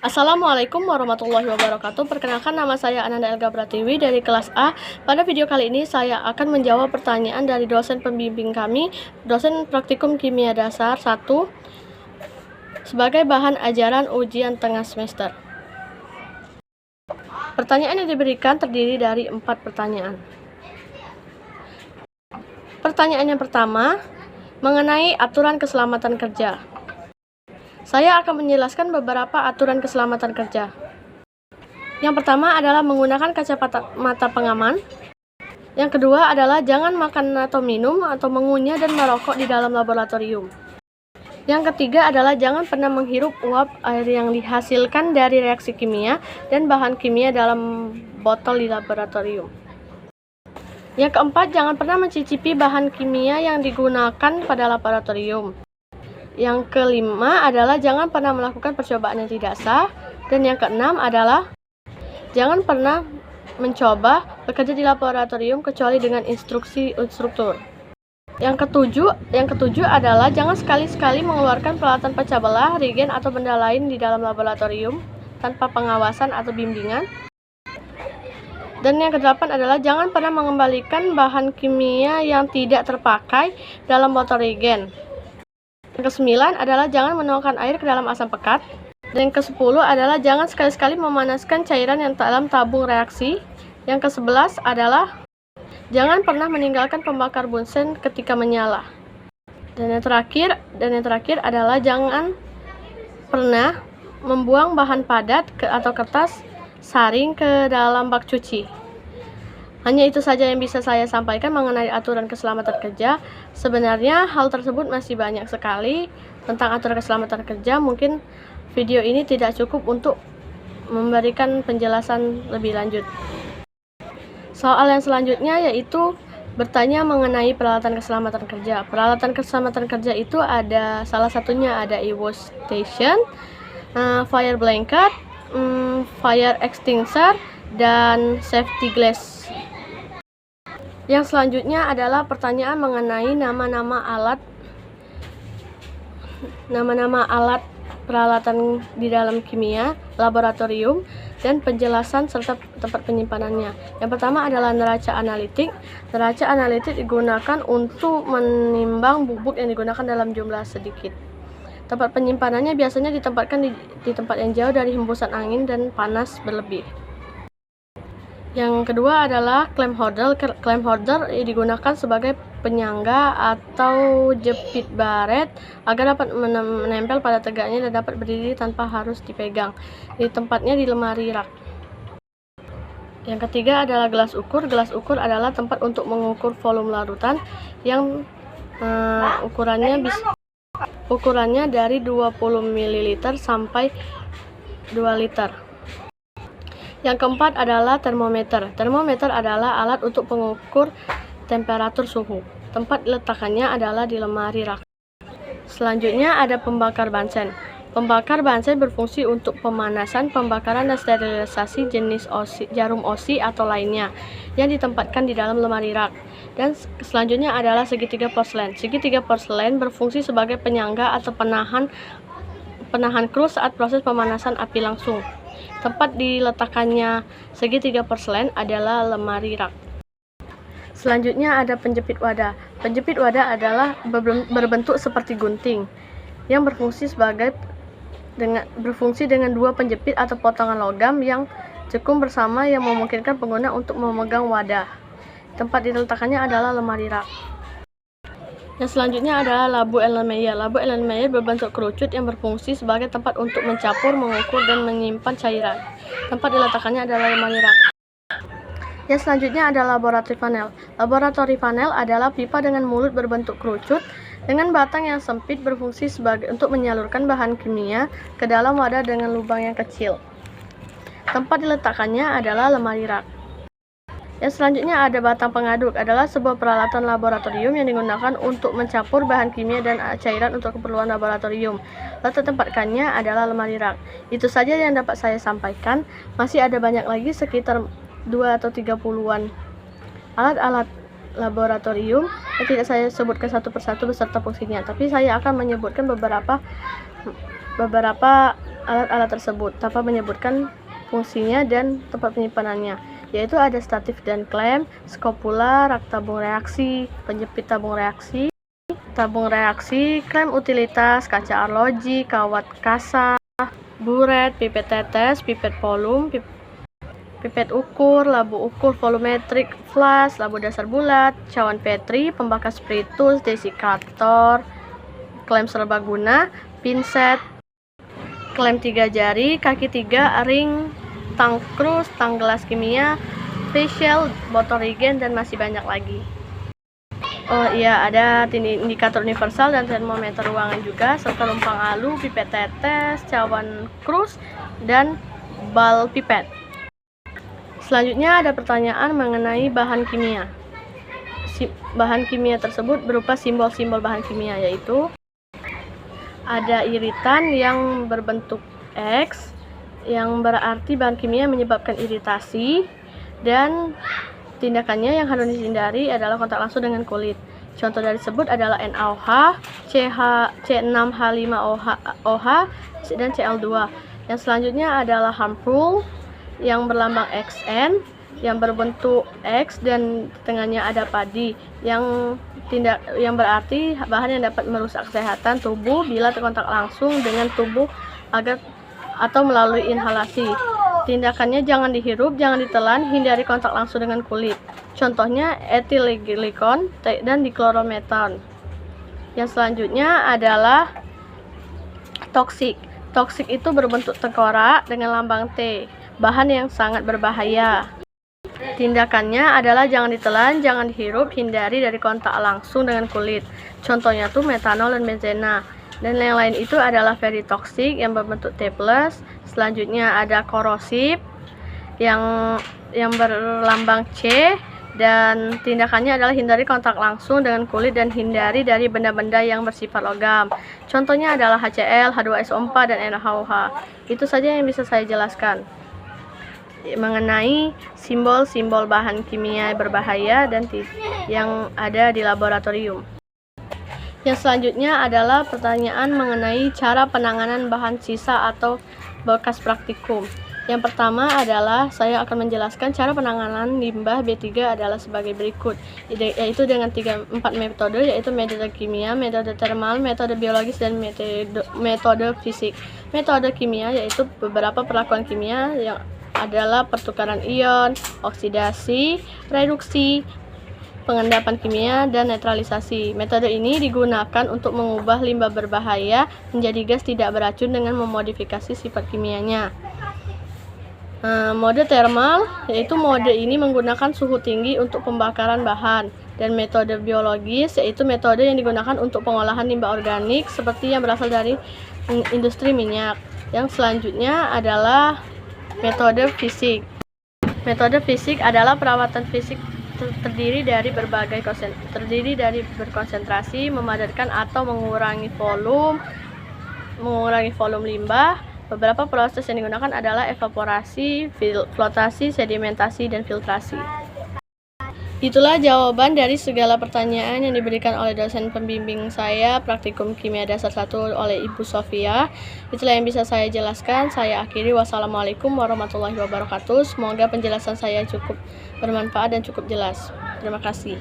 Assalamualaikum warahmatullahi wabarakatuh. Perkenalkan, nama saya Ananda Elga Pratiwi dari kelas A. Pada video kali ini saya akan menjawab pertanyaan dari dosen pembimbing kami, dosen Praktikum Kimia Dasar 1, sebagai bahan ajaran ujian tengah semester. Pertanyaan yang diberikan terdiri dari 4 pertanyaan. Pertanyaan yang pertama, mengenai aturan keselamatan kerja. Saya akan menjelaskan beberapa aturan keselamatan kerja. Yang pertama adalah menggunakan kacamata pengaman. Yang kedua adalah jangan makan atau minum atau mengunyah dan merokok di dalam laboratorium. Yang ketiga adalah jangan pernah menghirup uap air yang dihasilkan dari reaksi kimia dan bahan kimia dalam botol di laboratorium. Yang keempat, jangan pernah mencicipi bahan kimia yang digunakan pada laboratorium. Yang kelima adalah jangan pernah melakukan percobaan yang tidak sah. Dan yang keenam adalah jangan pernah mencoba bekerja di laboratorium kecuali dengan instruksi instruktur. Yang ketujuh adalah jangan sekali-sekali mengeluarkan peralatan pecah belah, reagen atau benda lain di dalam laboratorium tanpa pengawasan atau bimbingan. Dan yang kedelapan adalah jangan pernah mengembalikan bahan kimia yang tidak terpakai dalam botol reagen. Yang ke-9 adalah jangan menuangkan air ke dalam asam pekat. Dan yang ke-10 adalah jangan sekali-sekali memanaskan cairan yang dalam tabung reaksi. Yang ke-11 adalah jangan pernah meninggalkan pembakar bunsen ketika menyala. Dan yang terakhir adalah jangan pernah membuang bahan padat atau kertas saring ke dalam bak cuci. Hanya itu saja yang bisa saya sampaikan mengenai aturan keselamatan kerja. Sebenarnya hal tersebut masih banyak sekali tentang aturan keselamatan kerja. Mungkin video ini tidak cukup untuk memberikan penjelasan lebih lanjut. Soal yang selanjutnya yaitu bertanya mengenai peralatan keselamatan kerja. Peralatan keselamatan kerja itu ada salah satunya ada ewash station, fire blanket, fire extinguisher, dan safety glass. Yang selanjutnya adalah pertanyaan mengenai nama-nama alat peralatan di dalam kimia, laboratorium, dan penjelasan serta tempat penyimpanannya. Yang pertama adalah neraca analitik. Neraca analitik digunakan untuk menimbang bubuk yang digunakan dalam jumlah sedikit. Tempat penyimpanannya biasanya ditempatkan di tempat yang jauh dari hembusan angin dan panas berlebih. Yang kedua adalah clamp holder. Clamp holder digunakan sebagai penyangga atau jepit baret agar dapat menempel pada tegaknya dan dapat berdiri tanpa harus dipegang. Di tempatnya di lemari rak. Yang ketiga adalah gelas ukur. Gelas ukur adalah tempat untuk mengukur volume larutan yang ukurannya dari 20 ml sampai 2 liter. Yang keempat adalah termometer. Termometer adalah alat untuk mengukur temperatur suhu. Tempat letakkannya adalah di lemari rak. Selanjutnya ada pembakar bansen. Pembakar bansen berfungsi untuk pemanasan, pembakaran, dan sterilisasi jenis jarum osi atau lainnya yang ditempatkan di dalam lemari rak. Dan selanjutnya adalah segitiga porselen. Segitiga porselen berfungsi sebagai penyangga atau penahan kru saat proses pemanasan api langsung. Tempat diletakkannya segitiga porselen adalah lemari rak. Selanjutnya ada penjepit wadah. Penjepit wadah adalah berbentuk seperti gunting yang berfungsi dengan dua penjepit atau potongan logam yang cekung bersama yang memungkinkan pengguna untuk memegang wadah. Tempat diletakkannya adalah lemari rak. Yang selanjutnya adalah labu Erlenmeyer. Labu Erlenmeyer berbentuk kerucut yang berfungsi sebagai tempat untuk mencampur, mengukur, dan menyimpan cairan. Tempat diletakkannya adalah lemari rak. Yang selanjutnya adalah laboratory funnel. Laboratory funnel adalah pipa dengan mulut berbentuk kerucut dengan batang yang sempit berfungsi untuk menyalurkan bahan kimia ke dalam wadah dengan lubang yang kecil. Tempat diletakkannya adalah lemari rak. Yang selanjutnya ada batang pengaduk. Adalah sebuah peralatan laboratorium yang digunakan untuk mencampur bahan kimia dan cairan untuk keperluan laboratorium. Letak tempatkannya adalah lemari rak. Itu saja yang dapat saya sampaikan. Masih ada banyak lagi, sekitar 2 atau 30-an alat-alat laboratorium yang tidak saya sebutkan satu persatu beserta fungsinya, tapi saya akan menyebutkan beberapa alat-alat tersebut tanpa menyebutkan fungsinya dan tempat penyimpanannya, yaitu ada statif dan klem, skopula, rak tabung reaksi, klem utilitas, kaca arloji, kawat kasa, buret, pipet tetes, pipet volum, pipet ukur, labu ukur volumetrik, flash, labu dasar bulat, cawan Petri, pembakas spiritus, desikator, klem serbaguna, pinset, klem 3 jari, kaki 3, ring, tang krus, tang gelas kimia, facial, botol regen, dan masih banyak lagi. Oh iya, ada indikator universal dan termometer ruangan juga, serta lempang alu, pipet tetes, cawan krus, dan bal pipet. Selanjutnya ada pertanyaan mengenai bahan kimia. Bahan kimia tersebut berupa simbol-simbol bahan kimia, yaitu ada iritan yang berbentuk X, yang berarti bahan kimia menyebabkan iritasi, dan tindakannya yang harus dihindari adalah kontak langsung dengan kulit. Contoh dari tersebut adalah NaOH, C6H5OH, dan Cl2. Yang selanjutnya adalah harmful, yang berlambang XN, yang berbentuk X dan tengahnya ada padi, yang berarti bahan yang dapat merusak kesehatan tubuh bila terkontak langsung dengan tubuh atau melalui inhalasi. Tindakannya jangan dihirup, jangan ditelan, hindari kontak langsung dengan kulit. Contohnya etiliglikon dan diklorometan. Yang selanjutnya adalah toksik. Toksik itu berbentuk tengkorak dengan lambang T, bahan yang sangat berbahaya. Tindakannya adalah jangan ditelan, jangan dihirup, hindari dari kontak langsung dengan kulit. Contohnya tuh metanol dan benzena. Dan yang lain itu adalah very toxic yang berbentuk T+. Selanjutnya ada korosif yang berlambang C, dan tindakannya adalah hindari kontak langsung dengan kulit dan hindari dari benda-benda yang bersifat logam. Contohnya adalah HCl, H2SO4, dan NaOH. Itu saja yang bisa saya jelaskan mengenai simbol-simbol bahan kimia berbahaya dan yang ada di laboratorium. Yang selanjutnya adalah pertanyaan mengenai cara penanganan bahan sisa atau bekas praktikum. Yang pertama adalah saya akan menjelaskan cara penanganan limbah B3 adalah sebagai berikut, yaitu dengan 4 metode, yaitu metode kimia, metode termal, metode biologis, dan metode fisik. Metode kimia yaitu beberapa perlakuan kimia yang adalah pertukaran ion, oksidasi, reduksi, pengendapan kimia, dan netralisasi. Metode ini digunakan untuk mengubah limbah berbahaya menjadi gas tidak beracun dengan memodifikasi sifat kimianya. Mode termal, yaitu mode ini menggunakan suhu tinggi untuk pembakaran bahan, dan metode biologis, yaitu metode yang digunakan untuk pengolahan limbah organik seperti yang berasal dari industri minyak. Yang selanjutnya adalah metode fisik. Metode fisik adalah perawatan fisik terdiri dari berkonsentrasi, memadatkan atau mengurangi volume limbah. Beberapa proses yang digunakan adalah evaporasi, flotasi, sedimentasi, dan filtrasi. Itulah jawaban dari segala pertanyaan yang diberikan oleh dosen pembimbing saya praktikum kimia dasar 1 oleh Ibu Sofia. Itulah yang bisa saya jelaskan. Saya akhiri. Wassalamualaikum warahmatullahi wabarakatuh. Semoga penjelasan saya cukup bermanfaat dan cukup jelas. Terima kasih.